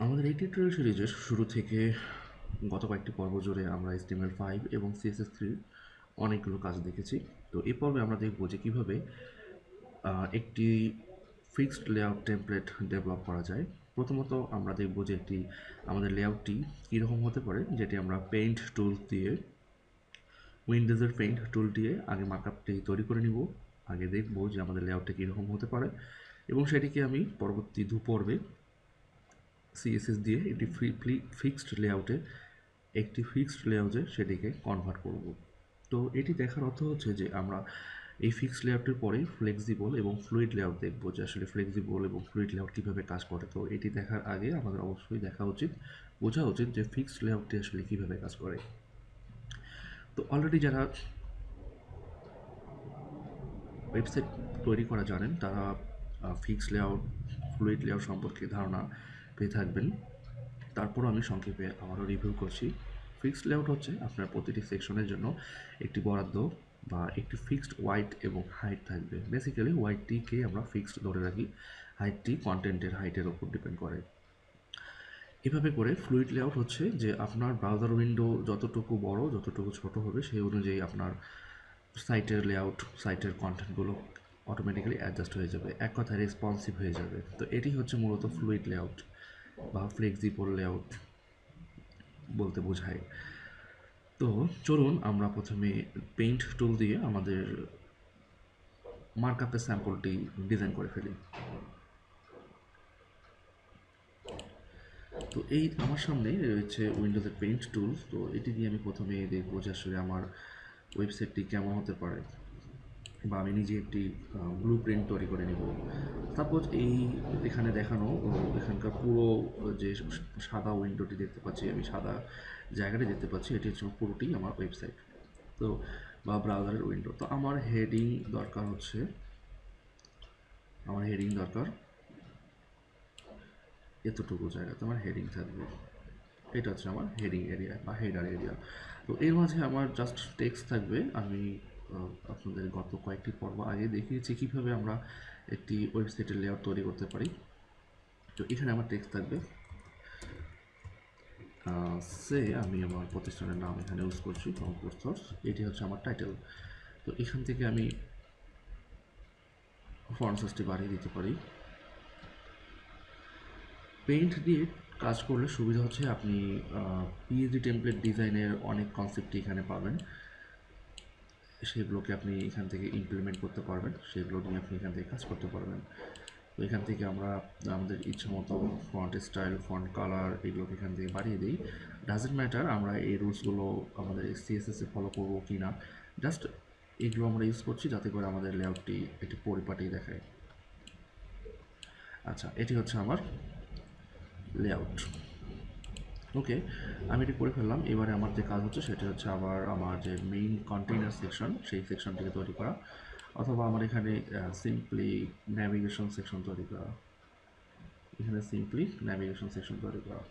আমাদের এই টিউটোরিয়াল সিরিজের শুরু থেকে গত কয়েকটি পর্ব জুড়ে আমরা HTML5 এবং CSS3 অনেকগুলো কাজ দেখেছি। তো এই পর্বে আমরা দেখব যে কীভাবে একটি ফিক্সড লেআউট টেমপ্লেট ডেভেলপ করা যায়। প্রথমত আমরা দেখব যে আমাদের লেআউটটি কীরকম হতে পারে, যেটি আমরা পেইন্ট টুল দিয়ে, উইন্ডোজের পেইন্ট টুল দিয়ে আগে মার্কআপটি তৈরি করে নিব। আগে দেখব যে আমাদের লেআউটটা কীরকম হতে পারে এবং সেটিকে আমি পরবর্তী দু পর্বে সিএসএস দিয়ে একটি ফিক্সড লেআউটে সেটিকে কনভার্ট করব। তো এটি দেখার অর্থ হচ্ছে যে আমরা এই ফিক্সড লেআউটের পরেই ফ্লেক্সিবল এবং ফ্লুইড লেআউট দেখব, যে আসলে ফ্লেক্সিবল এবং ফ্লুইড লেআউট কীভাবে কাজ করে। তো এটি দেখার আগে আমাদের অবশ্যই বোঝা উচিত যে ফিক্সড লেআউটটি আসলে কীভাবে কাজ করে। তো অলরেডি যারা ওয়েবসাইট তৈরি করা জানেন তারা ফিক্সড লেআউট, ফ্লুইড লেআউট সম্পর্কে ধারণা পেয়ে থাকবেন। তারপরও আমি সংক্ষেপে আবারও রিভিউ করছি। ফিক্সড লেআউট হচ্ছে আপনার প্রতিটি সেকশনের জন্য একটি বরাদ্দ বা একটি ফিক্সড ওয়াইড এবং হাইট থাকবে। বেসিক্যালি ওয়াইডটিকে আমরা ফিক্সড ধরে রাখি, হাইটটি কন্টেন্টের হাইটের ওপর ডিপেন্ড করে। এভাবে করে ফ্লুইড লেআউট হচ্ছে যে আপনার ব্রাউজার উইন্ডো যতটুকু বড় যতটুকু ছোট হবে সেই অনুযায়ী আপনার সাইটের লেআউট, সাইটের কন্টেন্টগুলো অটোমেটিক্যালি অ্যাডজাস্ট হয়ে যাবে, এক কথায় রেসপন্সিভ হয়ে যাবে। তো এটি হচ্ছে মূলত ফ্লুইড লেআউট বা ফ্লেক্সিবল লেআউট বলতে বোঝায়। তো চলুন আমরা প্রথমে পেইন্ট টুল দিয়ে আমাদের মার্কআপের স্যাম্পলটি ডিজাইন করে ফেলি। তো এই আমার সামনে রয়েছে উইন্ডোজের পেইন্ট টুল। তো এটি দিয়ে আমি প্রথমে দেখবো যে আসলে আমার ওয়েবসাইটটি কেমন হতে পারে, বা আমি নিজে একটি ব্লু প্রিন্ট তৈরি করে নিব। সাপোজ এখানে দেখানো এখানকার পুরো যে সাদা উইন্ডোটি দেখতে পাচ্ছি, আমি সাদা জায়গাটি দেখতে পাচ্ছি, এটি হচ্ছে পুরোটি আমার ওয়েবসাইট তো বা ব্রাউজারের উইন্ডো। তো আমার হেডিং দরকার এতটুকু জায়গাতে আমার হেডিং থাকবে। এটা হচ্ছে আমার হেডিং এরিয়া বা হেডার এরিয়া। তো এর মাঝে আমার জাস্ট টেক্সট থাকবে। আমি আপনাদের গত কয়েকটি পর্ব আগে দেখিয়েছি কীভাবে আমরা একটি ওয়েবসাইটের লেআউট তৈরি করতে পারি। তো এখানে আমার টেক্সট থাকবে, আমি আমার প্রতিষ্ঠানের নাম এখানে ইউজ করছি, কমপোস্ট সোর্স। এটি হচ্ছে আমার টাইটেল। তো এখান থেকে আমি ফন্ট সাইজটি বাড়িয়ে দিতে পারি। পেইন্ট দিয়ে কাজ করলে সুবিধা হচ্ছে আপনি পিএইচডি টেমপ্লেট ডিজাইনের অনেক কনসেপ্টই এখানে পাবেন, সেগুলোকে আপনি এখান থেকে ইমপ্লিমেন্ট করতে পারবেন, সেগুলো নিয়ে আপনি এখান থেকে কাজ করতে পারবেন। তো এখান থেকে আমরা আমাদের ইচ্ছা মতো ফন্ট স্টাইল, ফন্ট কালার এগুলোকে এখান থেকে বাড়িয়ে দিই। ডাজেন্ট ম্যাটার আমরা এই রুলসগুলো আমাদের সিএসএসে ফলো করবো কি না, জাস্ট এগুলো আমরা ইউজ করছি যাতে করে আমাদের লেআউটটি একটি পরিপাটি দেখায়। আচ্ছা, এটি হচ্ছে আমার লেআউট। ওকে, আমি এটি করে ফেললাম। এবারে আমার যে কাজ হচ্ছে সেটা হচ্ছে আবার আমার যে মেইন কন্টেইনার সেকশন, সেই সেকশনটিকে তৈরি করা, অথবা আমার এখানে সিম্পলি ন্যাভিগেশন সেকশন তৈরি করা।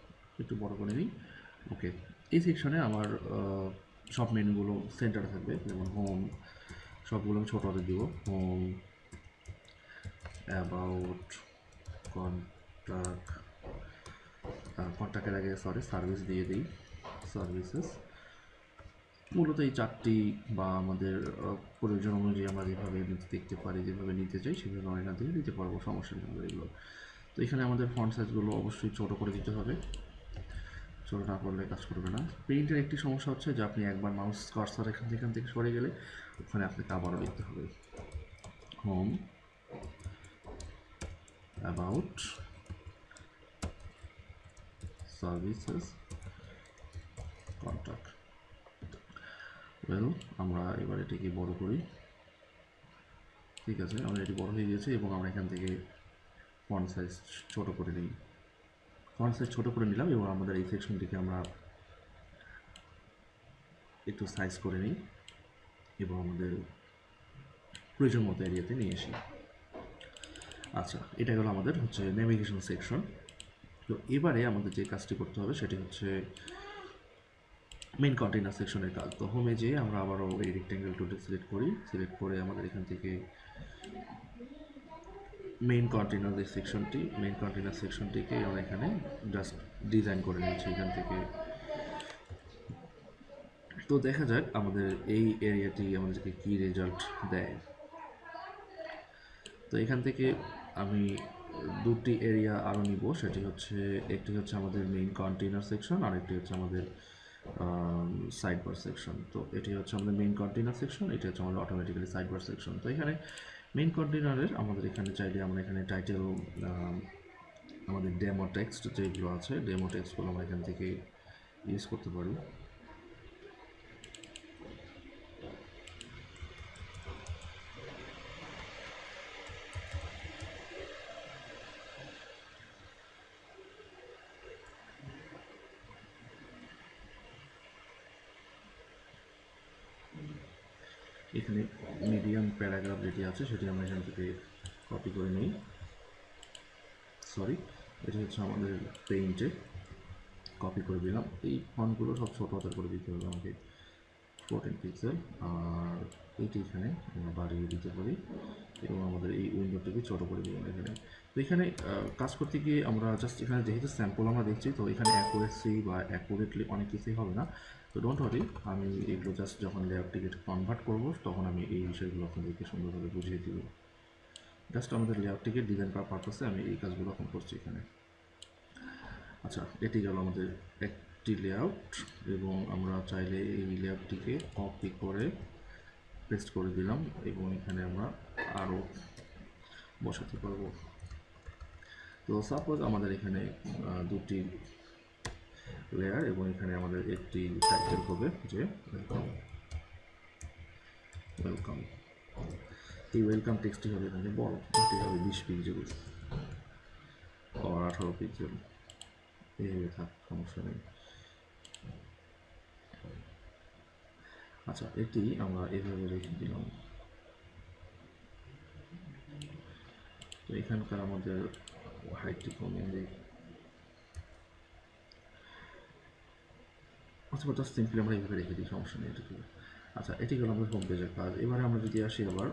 একটু বড় করে নিই। ওকে, এই সেকশনে আমার সব মেনুগুলো সেন্টারে থাকবে, যেমন হোম, সবগুলো আমি ছোটো হাতে দিব। হোম, অ্যাবাউট, কন্ট্যাক্টের আগে সার্ভিস দিয়ে দিই, সার্ভিসেস। মূলত এই চারটি বা আমাদের প্রয়োজন অনুযায়ী আমরা যেভাবে দেখতে পারি, যেভাবে নিতে চাই সেভাবে আমরা এখান থেকে দিতে পারবো, সমস্যা নেই আমাদের এগুলো। তো এখানে আমাদের ফন্ট সাইজগুলো অবশ্যই ছোটো করে দিতে হবে, ছোটো না করলে কাজ করবে না। পেইন্টের একটি সমস্যা হচ্ছে যে আপনি একবার মাউস কার্সার এখান থেকে সরে গেলে ওখানে আপনাকে আবারও লিখতে হবে। Home, about, services, contact. আমরা এবার এটিকে বড় করি। ঠিক আছে, আমরা এটি বড় হয়ে গেছে এবং আমরা এখান থেকে ফন্ট সাইজ ছোটো করে নিলাম এবং আমাদের এই সেকশনটিকে আমরা একটু সাইজ করে নিই এবং আমাদের প্রয়োজন মতো এরিয়াতে নিয়ে আসি। আচ্ছা, এটা গেল আমাদের হচ্ছে নেভিগেশন সেকশন। তো এবারে আমাদের যে কাজটি করতে হবে সেটি হচ্ছে মেইন কন্টেইনার সেকশনের কাজ। তো হোমে যেয়ে আমরা আবারও এই রেক্ট্যাঙ্গেল টুলটি সিলেক্ট করে আমাদের এখান থেকে মেইন কন্টেনার সেকশনটিকে আমরা এখানে জাস্ট ডিজাইন করে নিয়েছি এখান থেকে। তো দেখা যাক আমাদের এই এরিয়াটি আমাদেরকে কি রেজাল্ট দেয়। তো এখান থেকে আমি দুটি এরিয়া আরও নিব, সেটি হচ্ছে একটি হচ্ছে আমাদের মেইন কন্টেনার সেকশন আর একটি হচ্ছে আমাদের সাইড বার সেকশন। তো এটি হচ্ছে আমাদের মেইন কন্টেনার সেকশন, এটি হচ্ছে আমাদের অটোমেটিক্যালি সাইড বার সেকশন। তো এখানে মেইন কন্টেনারের আমাদের এখানে চাইলে আমরা এখানে টাইটেল, আমাদের ডেমো টেক্সট যেগুলো আছে ডেমো টেক্সটগুলো আমরা এখান থেকে ইউজ করতে পারি। এখানে মিডিয়াম প্যারাগ্রাফ যেটি আছে সেটি আমরা এখান থেকে কপি করে নিই। এটি হচ্ছে আমাদের পেইন্টে কপি করে দিলাম। এই ফন্টগুলো সব ছোটো হাতের করে দিতে হবে আমাকে, 14 পিক্সেল। আর এইটি এখানে আমরা বাড়িয়ে দিতে পারি এবং আমাদের এই উইন্ডোটিকে ছোটো করে দিলাম এখানে। তো এখানে কাজ করতে গিয়ে আমরা জাস্ট এখানে যেহেতু স্যাম্পল আমরা দেখছি, তো এখানে অ্যাকুরেসি বা অ্যাকুরেটলি অনেক কিছুই হবে না। তো ডোন্ট ওয়ারি, আমি এগুলো জাস্ট যখন লেআউটটিকে কনভার্ট করবো তখন আমি এই বিষয়গুলো আপনাদেরকে সুন্দরভাবে বুঝিয়ে দিব। জাস্ট আমাদের লেআউটটিকে ডিজাইন করার পারপাসে আমি এই কাজগুলো এখন করছি এখানে। আচ্ছা, এটি গেল আমাদের একটি লেআউট এবং আমরা চাইলে এই লেআউটটিকে কপি করে পেস্ট করে দিলাম এবং এখানে আমরা আরও বসাতে পারবো। তো সাপোজ আমাদের এখানে দুটি লেয়ার এবং এখানে আমাদের একটি টাইটেল হবে যে ওয়েলকাম। এই ওয়েলকাম টেক্সটটি হবে এখানে বড়, এটি হবে 20 পিক্সেল আর 18 পিক্সেল, এইভাবে থাক, সমস্যা নেই। আচ্ছা, এটি আমরা এভাবে রেখে দিলাম। তো এখানকার আমাদের হাইটটি কমিয়ে দিই। অথবা জাস্ট সিম্পলি আমরা এইভাবে রেখে দিই, সমস্যা নেই এটাকে। আচ্ছা, এটি হলো আমাদের হোম পেজের কাজ। এবারে আমরা যদি আসি আবার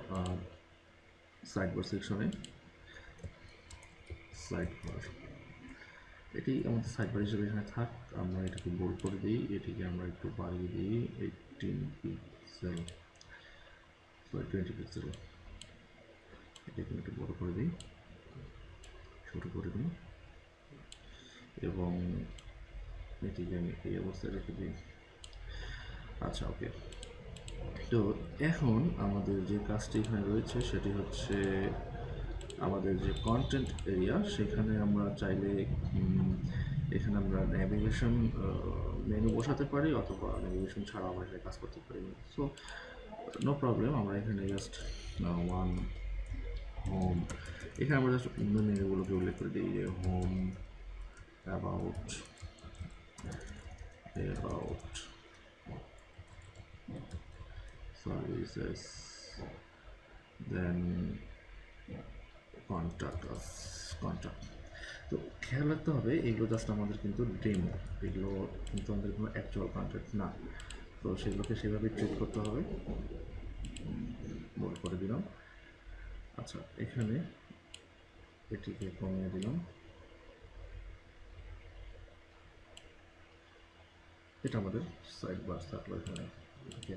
সাইড বার সেকশনে, সাইড বার, এটি আমাদের সাইড বার হিসেবে এখানে থাক। আমরা এটাকে বোল্ড করে দিই, এটিকে আমরা একটু বাড়িয়ে দিই 18 পিক্সেল, 20 পিক্সেল। এটাকে একটু বড় করে দিই, ছোটো করে দিই এবং এটিকে আমি এই অবস্থায় রেখে দিই। আচ্ছা, ওকে। তো এখন আমাদের যে কাজটি এখানে রয়েছে সেটি হচ্ছে আমাদের যে কন্টেন্ট এরিয়া, সেখানে আমরা চাইলে এখানে আমরা ন্যাভিগেশন মেনু বসাতে পারি অথবা ন্যাভিগেশন ছাড়া আমরা এখানে কাজ করতে পারি। সো নো প্রবলেম, আমরা এখানে জাস্ট ওয়ান হোম, এখানে আমরা জাস্ট অন্য মেনুগুলোকে উল্লেখ করে দিই যে home, about, services, then contact. তো খেয়াল রাখতে হবে এগুলো জাস্ট আমাদের কিন্তু ডেমো, এগুলো কিন্তু আমাদের কোনো অ্যাকচুয়াল কন্ট্যাক্ট না। তো সেগুলোকে সেভাবে ট্রিট করতে হবে। বল করে দিলাম। আচ্ছা, এখানে এটিকে কমিয়ে দিলাম। এটা আমাদের সাইড বার থাকলো এখানে। ওকে,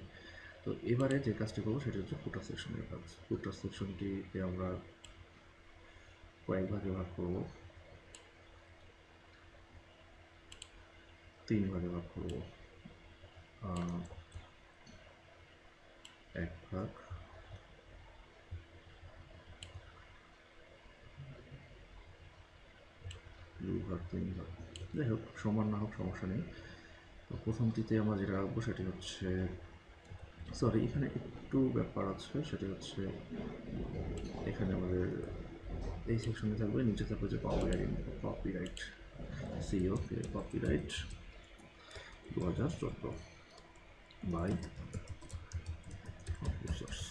তো এবারে যে কাজটি করবো সেটা হচ্ছে ফুটার সেকশনের কাজ। ফুটার সেকশনটিকে আমরা কয়েক ভাগে ভাগ করবো, 3 ভাগে ভাগ করবো। এক ভাগ, দুই ভাগ, 3 ভাগ, যাই হোক, সমান না হোক সমস্যা নেই। তো প্রথমটিতে আমরা যেটা রাখবো সেটি হচ্ছে, সরি এখানে একটু ব্যাপার আছে, সেটি হচ্ছে এখানে আমাদের এই সেকশনে থাকবে, নিচে থাকবে যে copyright CO, copyright 2014 by computers.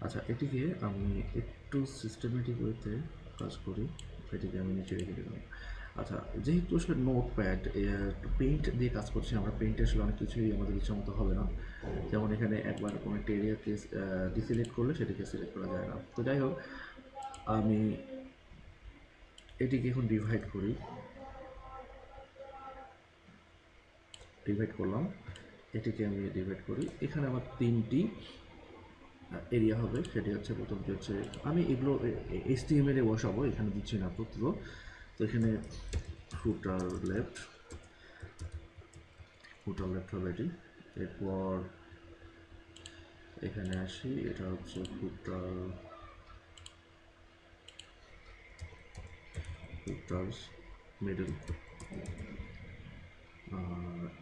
আচ্ছা, এটিকে আমি একটু সিস্টেমেটিক ওয়েতে কাজ করি, এটিকে আমি নিচে রেখে দিলাম। আচ্ছা, যেহেতু আসলে নোটপ্যাড পেইন্ট দিয়ে কাজ করছি আমরা, পেইন্টে আসলে অনেক কিছুই আমাদের ইচ্ছা মতো হবে না। যেমন এখানে একবার কোনো একটা এরিয়াকে ডিসিলেক্ট করলে সেটিকে সিলেক্ট করা যায় না। তো যাই হোক, আমি এটিকে এখন ডিভাইড করি, ডিভাইড করলাম, এটিকে আমি ডিভাইড করি। এখানে আমার 3টি এরিয়া হবে। সেটি হচ্ছে প্রথমটি হচ্ছে, আমি এগুলো HTML এ বসাবো, এখানে দিচ্ছি না আপাতত। তো এখানে ফুটার লেফট হবে এটি। এরপর এখানে আসি, এটা হচ্ছে ফুটার্স মিডল,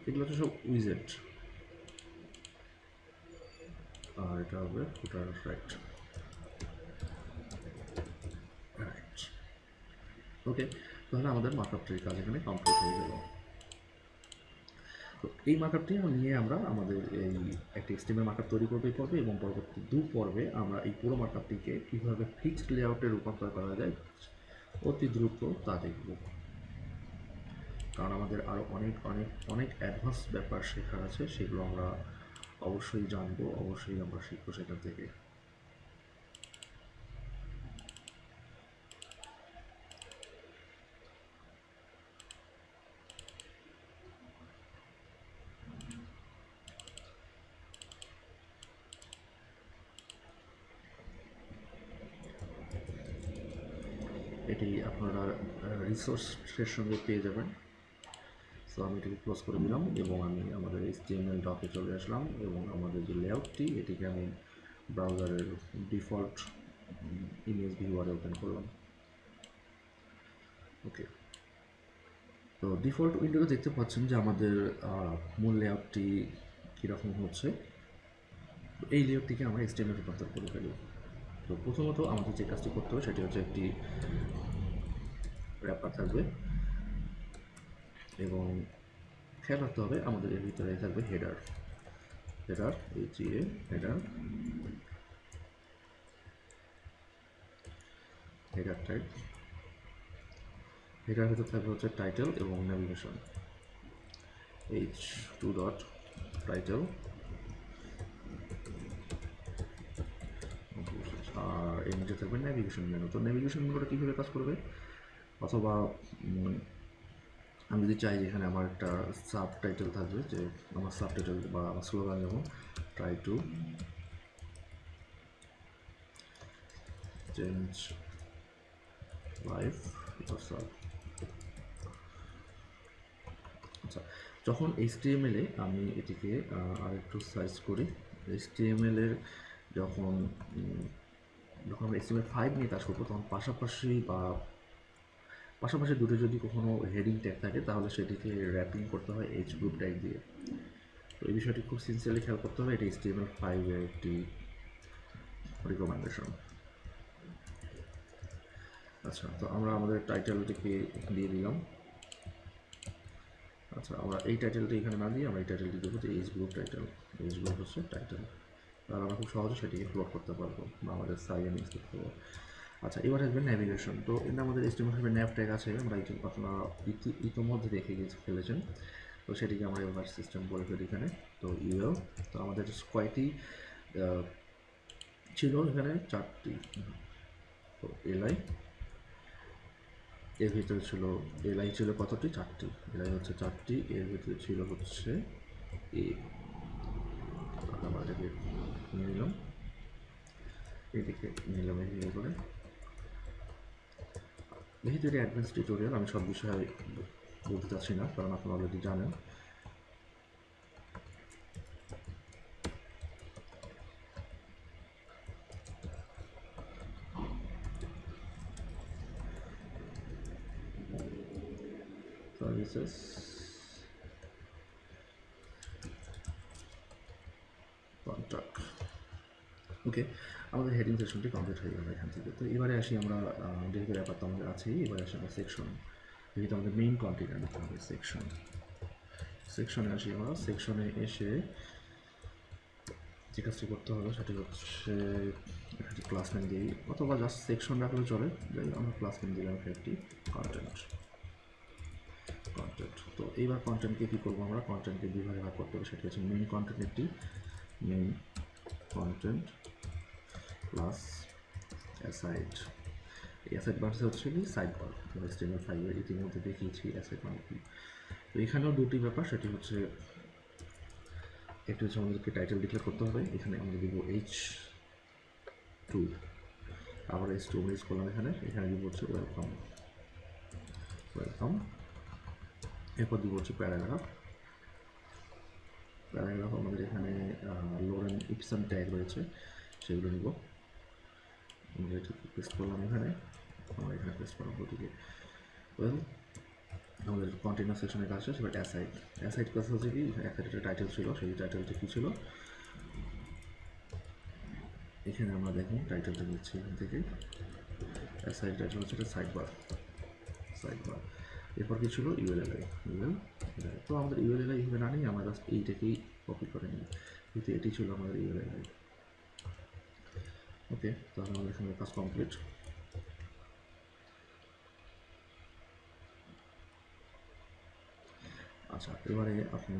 এগুলো হচ্ছে সব উইজেট, আর এটা হবে ফুটার রাইট। ওকে, তাহলে আমাদের মার্কআপটির কাজ এখানে কমপ্লিট হয়ে গেল। তো এই মার্কআপটি নিয়ে আমরা আমাদের এই একটা HTML মার্কআপ তৈরি করবে এই পর্বে, এবং পরবর্তী 2 পর্বে আমরা এই পুরো মার্কআপটিকে কীভাবে ফিক্সড লেআউটে রূপান্তর করা যায় অতি দ্রুত তা দেখব। কারণ আমাদের আরও অনেক অ্যাডভান্স ব্যাপার শেখার আছে, সেগুলো আমরা অবশ্যই জানবো, অবশ্যই আমরা শিখবো সেখান থেকে। এটি আপনারা রিসোর্সের সঙ্গে পেয়ে যাবেন। সো আমি এটিকে ক্লোজ করে দিলাম এবং আমি আমাদের HTML ডকে চলে আসলাম, এবং আমাদের যে লেআউটটি এটিকে আমি ব্রাউজারের ডিফল্ট ইমেজ ভিউয়ারে ওপেন করলাম। ওকে, তো ডিফল্ট উইন্ডোতে দেখতে পাচ্ছেন যে আমাদের মূল লেআউটটি কীরকম হচ্ছে। এই লেআউটটিকে আমরা HTML রূপান্তর করে ফেলি। তো প্রথমত আমাদের যে কাজটি করতে হবে সেটি হচ্ছে একটি র্যাপার থাকবে, এবং খেয়াল রাখতে হবে আমাদের এর ভিতরে থাকবে হেডার টাইপ। হেডার ভিতরে থাকবে হচ্ছে টাইটেল এবং নেভিগেশন, h2 ডট টাইটেল, আর এর নিচে থাকবে নেভিগেশন মেনু। তো নেভিগেশন মেনুটা কীভাবে কাজ করবে, অথবা আমি যদি চাই যে এখানে আমার একটা সাব টাইটেল থাকবে, যে আমার সাব টাইটেল বা আমার স্লোগান যেমন try to change life yourself। আচ্ছা, যখন HTML এ আমি এটিকে আরেকটু সাইজ করি, HTML এর যখন আমরা HTML5 নিয়ে কাজ করবো, তখন পাশাপাশি দুটো যদি কখনো হেডিং ট্যাগ থাকে তাহলে সেটিকে র্যাপিং করতে হয় hgroup ট্যাগ দিয়ে। তো এই বিষয়টি খুব সিনসিয়ারলি খেয়াল করতে হবে, এটা HTML5 এর একটি রিকমেন্ডেশন। আচ্ছা, তো আমরা আমাদের টাইটেলটিকে দিয়ে দিলাম। আচ্ছা, আমরা এই টাইটেলটি এখানে না দিয়ে আমরা এই টাইটেলটি দেবো যে hgroup টাইটেল, hgroup হচ্ছে টাইটেল, আর আমরা খুব সহজে সেটিকে প্লট করতে পারবো বা আমাদের সাইডে মিক্স করতে পারবো। আচ্ছা, এবার আসবে ন্যাভিগেশন। তো এটা আমাদের HTML5 ন্যাভ ট্যাগ আছে, আমরা আপনারা ইতিমধ্যে দেখে ফেলেছেন। তো সেটিকে আমরা এবার সিস্টেম করে ফেলি এখানে। তো ইউএল, তো আমাদের কয়টি ছিল এখানে, 4টি। তো এলআই, এর ভিতরে ছিল এলআই ছিল কতটি, 4টি। এলআই হচ্ছে 4টি, এর ভিতরে ছিল হচ্ছে এ। আমরা এটাকে নিয়ে নিলাম, এদিকে নিলাম এই করে। যেহেতু এটি অ্যাডভান্স টিউটোরিয়াল, আমি সব বিষয়ে বলতে চাচ্ছি না, কারণ আপনারা অলরেডি জানেন। Services, contact. ওকে, আমাদের হেডিং সেকশনটি কমপ্লিট হয়ে গেল এখান থেকে। তো এবারে আসি আমরা, যেহেতু ব্যাপার তো আমাদের আছেই, এবারে আসি আমরা সেকশন, যেহেতু আমাদের মেইন কন্টেন্ট নিতে হবে। সেকশনে আসি আমরা। সেকশনে এসে যে কাজটি করতে হবে সেটি হচ্ছে একটি ক্লাস নেম দিই, অথবা জাস্ট সেকশন রাখলে চলে। যাই আমরা ক্লাস নেম দিলাম একটি কন্টেন্ট। তো এইবার কন্টেন্টকে কী করবো, আমরা কন্টেন্টকে দুই ভাগে ভাগ করতে হবে। সেটি হচ্ছে মেইন কন্টেন্ট, একটি মেইন কন্টেন্ট প্লাস অ্যাসাইড। এই অ্যাসাইড বারটা হচ্ছে কি সাইড বার, HTML5 ইতিমধ্যে দেখিয়েছি অ্যাসাইড মানে কি। তো এখানেও দুটি ব্যাপার, সেটি হচ্ছে একটি হচ্ছে আমাদেরকে টাইটেল ডিক্লেয়ার করতে হবে। এখানে আমরা দিব H2, আবার H2 ইউজ করলাম এখানে দিব হচ্ছে ওয়েলকাম। এরপর দিব হচ্ছে প্যারাগ্রাফ আমাদের এখানে লোরেন ইপসন ট্যাগ রয়েছে, সেগুলো নিব। আমরা এটা পেস্ট করলাম আমরা এখানে পেস্ট করলাম প্রতিকে। আমাদের কন্টেনার সেকশনের কাজ সেটা অ্যাসাইড কাজ হচ্ছে কি, একটা টাইটেল ছিল, সেই টাইটেলটা কী ছিল এখানে আমরা দেখুন টাইটেলটা দিচ্ছি এখান থেকে। অ্যাসাইড টাইটেল হচ্ছে এটা সাইড বার। এরপর কি ছিল ULLI। তো আমাদের ULLI হিসেবে না নিই, আমরা জাস্ট এইটাকেই কপি করে নিই, কিন্তু এটি ছিল আমাদের ULLI। ওকে, তাহলে আমাদের এখানে কাজ কমপ্লিট। আচ্ছা, এবারে আপনি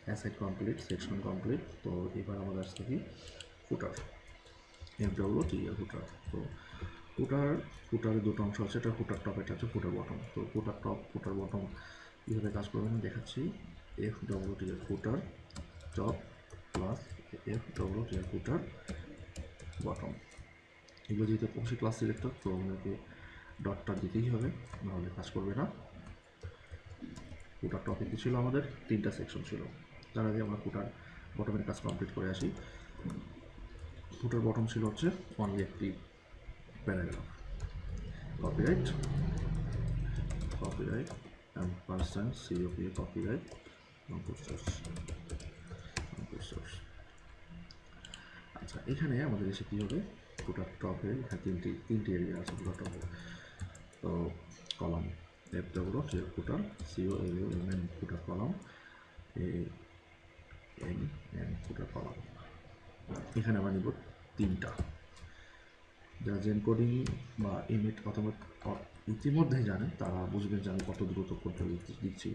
অ্যাসাইড কমপ্লিট, সেকশন কমপ্লিট। তো এবার আমাদের আসছে কি ফুটার, FWTR ফুটার। তো ফুটারের দুটো অংশ আছে, এটা ফুটার টপ, এটা হচ্ছে ফুটার বটম। তো ফুটার টপ ফুটার বটম কীভাবে কাজ করবেন দেখাচ্ছি। FWTR ফুটার টপ প্লাস FWTR ফুটার বটম। এগুলো যেহেতু অবশ্যই ক্লাস সিলেক্টর, তো আমাদেরকে ডটটা দিতেই হবে, নাহলে কাজ করবে না। ফুটার টপিক ছিল আমাদের 3টা সেকশন ছিল, তার আগে আমরা ফুটার বটমের কাজ কমপ্লিট করে আসি। ফুটার বটম ছিল হচ্ছে অনলি একটি paragraph. Copyright ampersand COPA copyright source. আচ্ছা, এখানে আমাদের এসে কী হবে, ফুটার টপে এখানে তিনটি এরিয়া আছে ফুটার টপে। তো কলাম FWTR ফুটার, COLUMN ফুটার কলাম, ANN ফুটার কলাম। এখানে আমরা নিব 3টা। যারা জেন কোডিং বা ইমেট অথবা ইতিমধ্যেই জানেন তারা বুঝবেন যে আমি কত দ্রুত কোডটা দিচ্ছি।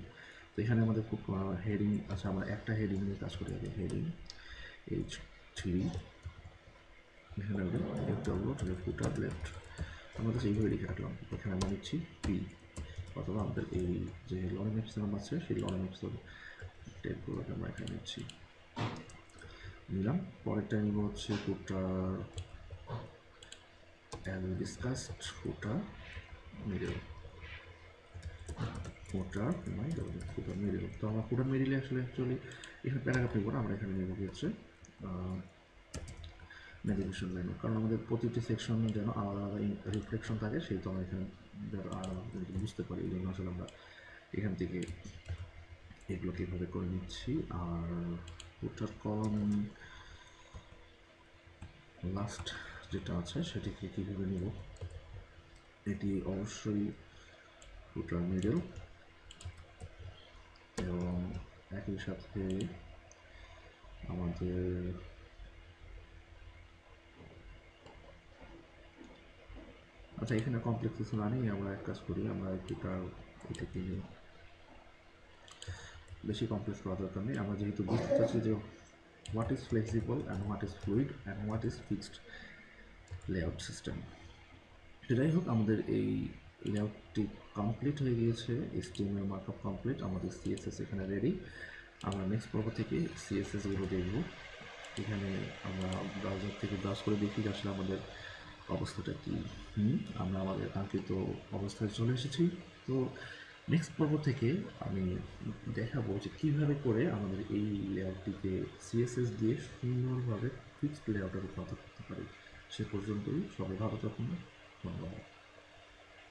তো এখানে আমাদের খুব হেডিং আছে, আমরা একটা হেডিং নিয়ে কাজ করি আগে। হেডিং H3, এখানে হবে FWTR ফুটার লেফট। আমাদের এইভাবে লিখে রাখলাম। এখানে আমরা নিচ্ছি P, অথবা আমাদের এই যে লরেন এপসিলন আছে সেই লরেন এপসিলন টেপগুলোকে আমরা এখানে নিলাম। পরেরটা নিব হচ্ছে ফুটার as we discussed footer middle। তো আমরা ফুটার মিডিলে আসলে অ্যাকচুয়ালি এখানে প্যারাগ্রাফ নিব না, আমরা এখানে নেব কি হচ্ছে নেভিগেশন লাইন, কারণ আমাদের প্রতিটি সেকশন যেন আলাদা আলাদা রিফ্লেকশন থাকে, সেই তো আমরা এখানে বুঝতে পারি। এই জন্য আসলে আমরা এখান থেকে এগুলোকে এভাবে করে নিচ্ছি। আর ফুটার কলাম লাস্ট যেটা আছে সেটিকে কীভাবে নিব, এটি অবশ্যই ফুটার মিডল এবং একই সাথে আমাদের আচ্ছা এখানে কমপ্লেক্স কিছু না নিয়ে আমরা এক কাজ করি, আমরা এটাকে বেশি কমপ্লেক্স করা দরকার নেই। আমরা যেহেতু বুঝতে চাচ্ছি যে what is flexible and what is fluid and what is fixed layout system. সেটাই হোক, আমাদের এই লেআউটটি কমপ্লিট হয়ে গিয়েছে, HTML মার্কআপ কমপ্লিট, আমাদের CSS এখানে রেডি। আমরা নেক্সট পর্ব থেকে CSSগুলো দেখব। এখানে আমরা ব্রাউজার থেকে ব্রাউজ করে দেখি যে আসলে আমাদের অবস্থাটা কী। আমরা আমাদের কাঙ্ক্ষিত অবস্থায় চলে এসেছি। তো নেক্সট পর্ব থেকে আমি দেখাবো যে কীভাবে করে আমাদের এই লেআউটটিকে CSS দিয়ে সুন্দরভাবে ফিক্সড লেআউটে রূপান্তর করতে পারি। সে পর্যন্তই সবাই ভালো থাকুন, ধন্যবাদ।